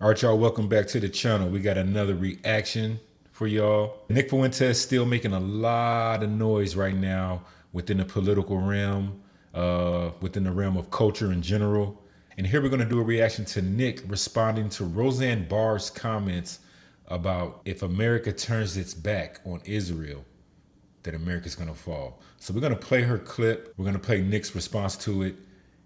All right, y'all, welcome back to the channel. We got another reaction for y'all. Nick Fuentes still making a lot of noise right now within the political realm, within the realm of culture in general. And here we're going to do a reaction to Nick responding to Roseanne Barr's comments about if America turns its back on Israel, that America's going to fall. So we're going to play her clip. We're going to play Nick's response to it.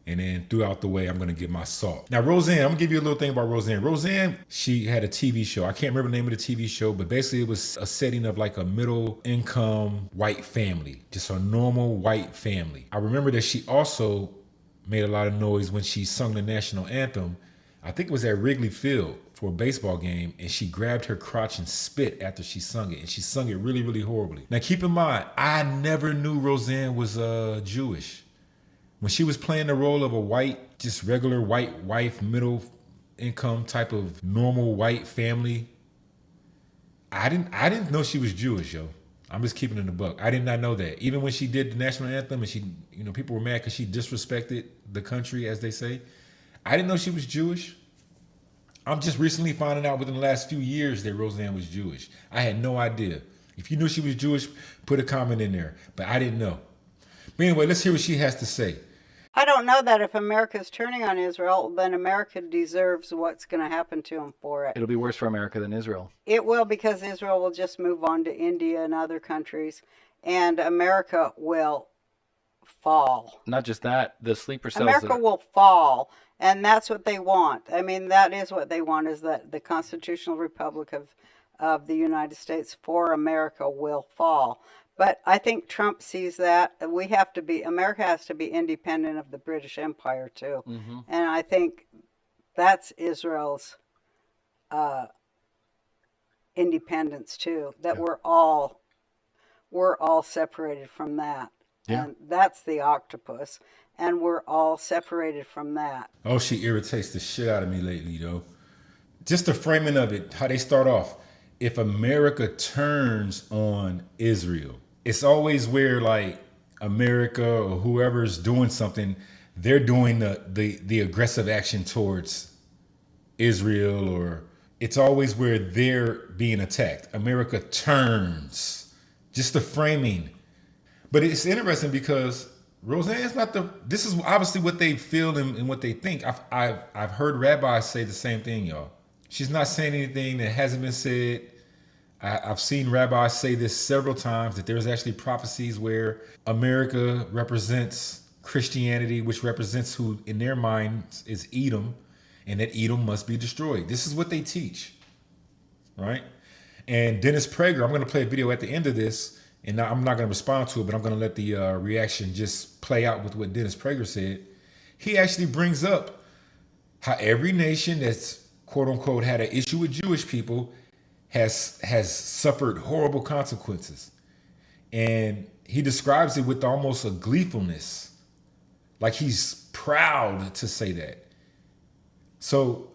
And then throughout the way, I'm going to give my salt. Now, Roseanne, I'm going to give you a little thing about Roseanne. Roseanne, she had a TV show. I can't remember the name of the TV show, but basically it was a setting of like a middle income white family, just a normal white family. I remember that she also made a lot of noise when she sung the national anthem. I think it was at Wrigley Field for a baseball game, and she grabbed her crotch and spit after she sung it, and she sung it really, really horribly. Now, keep in mind, I never knew Roseanne was Jewish. When she was playing the role of a white, just regular white wife, middle income type of normal white family, I didn't know she was Jewish, yo. I'm just keeping it in the buck. I did not know that. Even when she did the national anthem and she, people were mad because she disrespected the country, as they say. I didn't know she was Jewish. I'm just recently finding out within the last few years that Roseanne was Jewish. I had no idea. If you knew she was Jewish, put a comment in there. But I didn't know. But anyway, let's hear what she has to say. I don't know that if America's turning on Israel, then America deserves what's going to happen to them for it. It'll be worse for America than Israel. It will, because Israel will just move on to India and other countries, and America will fall. Not just that, the sleeper cells. America will fall, and that's what they want. I mean, that is what they want, is that the constitutional republic of the United States for America will fall. But I think Trump sees that America has to be independent of the British Empire too. Mm-hmm. And I think that's Israel's independence too, that yeah. we're all separated from that. Yeah. And that's the octopus. And we're all separated from that. Oh, she irritates the shit out of me lately, though. Just the framing of it, how they start off. If America turns on Israel, it's always where like America or whoever's doing something, they're doing the aggressive action towards Israel, or it's always where they're being attacked. America turns, just the framing. But it's interesting because Roseanne's not this is obviously what they feel and what they think. I've heard rabbis say the same thing, y'all. She's not saying anything that hasn't been said. I've seen rabbis say this several times, that there's actually prophecies where America represents Christianity, which represents who in their minds is Edom, and that Edom must be destroyed. This is what they teach, right? And Dennis Prager, I'm going to play a video at the end of this, and I'm not going to respond to it, but I'm going to let the reaction just play out with what Dennis Prager said. He actually brings up how every nation that's quote unquote had an issue with Jewish people has suffered horrible consequences. And he describes it with almost a gleefulness, like he's proud to say that. So,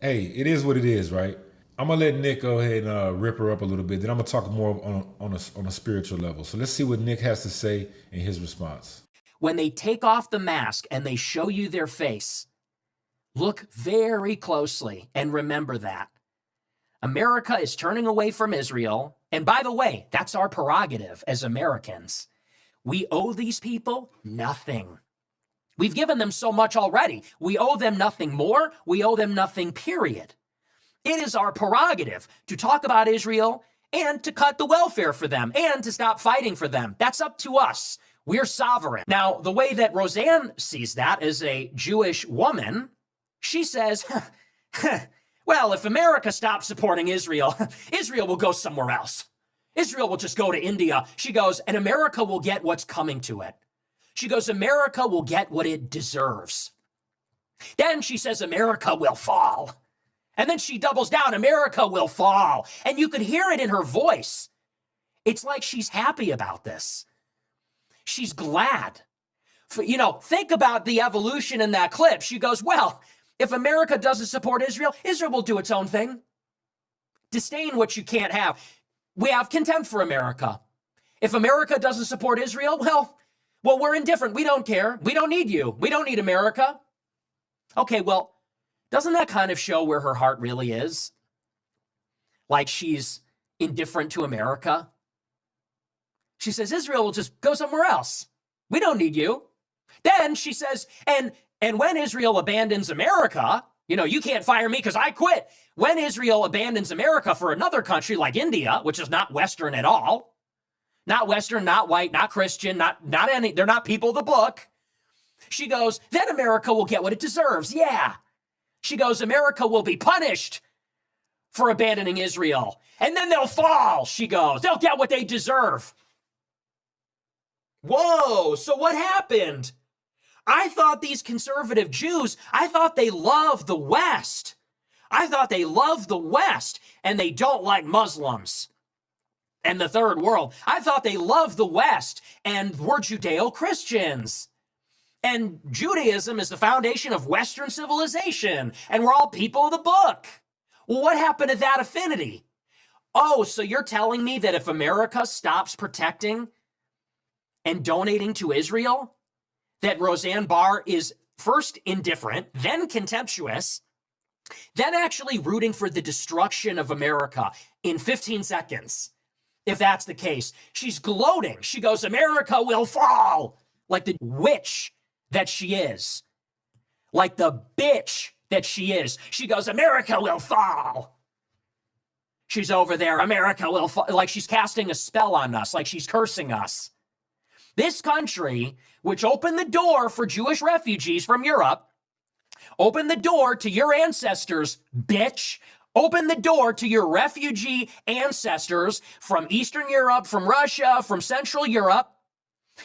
hey, it is what it is, right? I'm gonna let Nick go ahead and rip her up a little bit. Then I'm gonna talk more on a spiritual level. So let's see what Nick has to say in his response. When they take off the mask and they show you their face, look very closely and remember that. America is turning away from Israel. And by the way, that's our prerogative as Americans. We owe these people nothing. We've given them so much already. We owe them nothing more. We owe them nothing, period. It is our prerogative to talk about Israel and to cut the welfare for them and to stop fighting for them. That's up to us. We're sovereign. Now, the way that Roseanne sees that as a Jewish woman, she says, well, if America stops supporting Israel, Israel will go somewhere else. Israel will just go to India. She goes, and America will get what's coming to it. She goes, America will get what it deserves. Then she says, America will fall. And then she doubles down, America will fall. And you could hear it in her voice. It's like she's happy about this. She's glad. Think about the evolution in that clip. She goes, well, if America doesn't support Israel, Israel will do its own thing. Disdain what you can't have. We have contempt for America. If America doesn't support Israel, well, we're indifferent. We don't care. We don't need you. We don't need America. Okay, well, Doesn't that kind of show where her heart really is? Like she's indifferent to America. She says, Israel will just go somewhere else. We don't need you. Then she says, and when Israel abandons America, you can't fire me because I quit. When Israel abandons America for another country like India, which is not Western at all, not Western, not white, not Christian, not any, they're not people of the book. She goes, then America will get what it deserves. Yeah. She goes, America will be punished for abandoning Israel. And then they'll fall, she goes. They'll get what they deserve. Whoa, so what happened? I thought these conservative Jews, I thought they loved the West. I thought they loved the West, and they don't like Muslims and the third world. I thought they loved the West, and we're Judeo-Christians. And Judaism is the foundation of Western civilization, and we're all people of the book. Well, what happened to that affinity? Oh, so you're telling me that if America stops protecting and donating to Israel, that Roseanne Barr is first indifferent, then contemptuous, then actually rooting for the destruction of America in 15 seconds. If that's the case, she's gloating. She goes, America will fall, like the witch that she is, like the bitch that she is. She goes, America will fall. She's over there, America will fall, like she's casting a spell on us, like she's cursing us. This country, which opened the door for Jewish refugees from Europe, opened the door to your ancestors, bitch. Open the door to your refugee ancestors from Eastern Europe, from Russia, from Central Europe.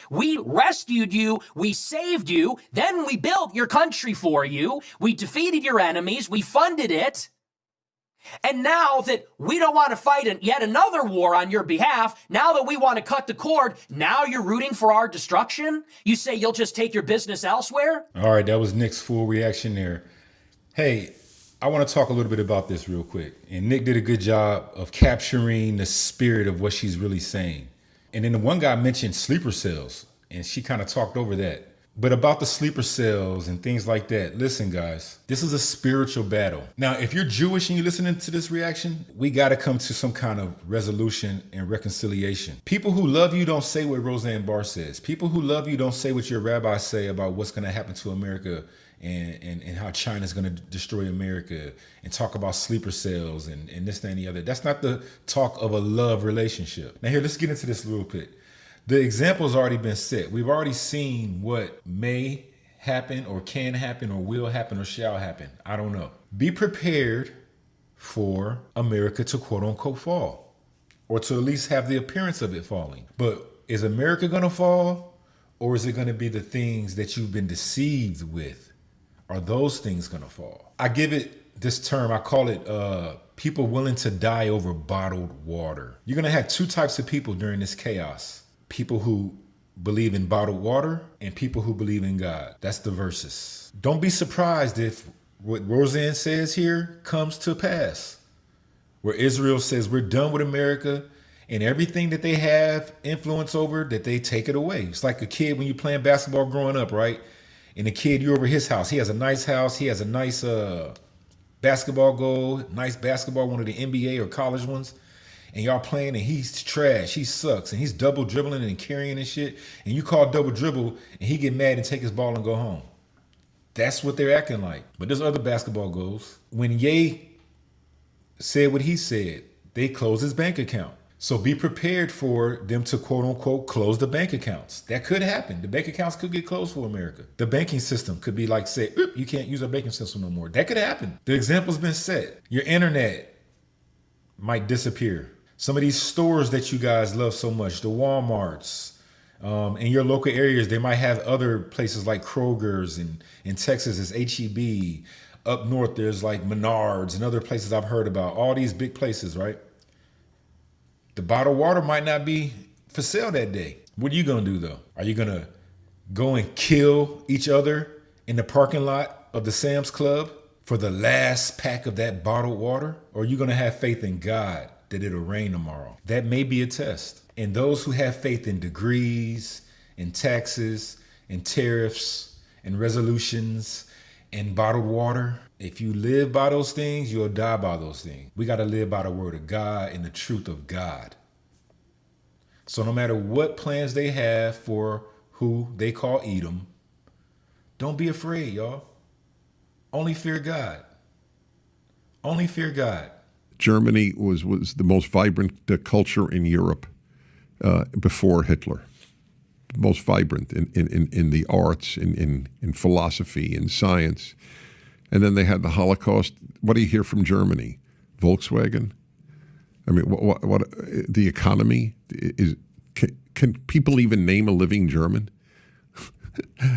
We rescued you, we saved you, then we built your country for you, we defeated your enemies, we funded it. And now that we don't want to fight yet another war on your behalf, now that we want to cut the cord, now you're rooting for our destruction? You say you'll just take your business elsewhere? All right, that was Nick's full reaction there. Hey, I want to talk a little bit about this real quick. And Nick did a good job of capturing the spirit of what she's really saying. And then the one guy mentioned sleeper cells, and she kind of talked over that. But about the sleeper cells and things like that, listen, guys, this is a spiritual battle. Now, if you're Jewish and you're listening to this reaction, we got to come to some kind of resolution and reconciliation. People who love you don't say what Roseanne Barr says. People who love you don't say what your rabbis say about what's going to happen to America and how China's going to destroy America, and talk about sleeper cells and this, that, and the other. That's not the talk of a love relationship. Now here, let's get into this a little bit. The example's already been set. We've already seen what may happen or can happen or will happen or shall happen. I don't know. Be prepared for America to quote unquote fall, or to at least have the appearance of it falling. But is America going to fall, or is it going to be the things that you've been deceived with? Are those things going to fall? I give it this term, I call it people willing to die over bottled water. You're going to have two types of people during this chaos. People who believe in bottled water and people who believe in God. That's the verses. Don't be surprised if what Roseanne says here comes to pass, where Israel says we're done with America and everything that they have influence over, that they take it away. It's like a kid when you're playing basketball growing up, right? And the kid, you're over his house. He has a nice house. He has a nice basketball goal, nice basketball, one of the NBA or college ones. And y'all playing and he's trash. He sucks. And he's double dribbling and carrying and shit. And you call double dribble and he get mad and take his ball and go home. That's what they're acting like. But there's other basketball goals. When Ye said what he said, they closed his bank account. So be prepared for them to quote unquote close the bank accounts. That could happen. The bank accounts could get closed for America. The banking system could be like, say, you can't use our banking system no more. That could happen. The example's been set. Your internet might disappear. Some of these stores that you guys love so much, the Walmarts, in your local areas, they might have other places like Kroger's, and in Texas is HEB. Up north, there's like Menards and other places I've heard about. All these big places, right? The bottled water might not be for sale that day. What are you going to do though? Are you going to go and kill each other in the parking lot of the Sam's Club for the last pack of that bottled water? Or are you going to have faith in God that it'll rain tomorrow? That may be a test. And those who have faith in degrees, in taxes, in tariffs, in resolutions, in bottled water, If you live by those things, you'll die by those things. We got to live by the word of God and the truth of God. So no matter what plans they have for who they call Edom, don't be afraid, y'all. Only fear God. Only fear God. Germany was the most vibrant culture in Europe before Hitler. Most vibrant in the arts, in philosophy, in science. And then they had the Holocaust. What do you hear from Germany? Volkswagen? I mean, what the economy is? Can people even name a living German?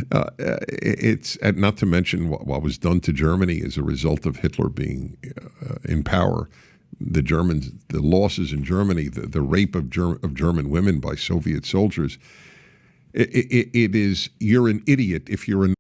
It's not to mention what was done to Germany as a result of Hitler being in power. The Germans, the losses in Germany, the rape of German women by Soviet soldiers. It is, you're an idiot if you're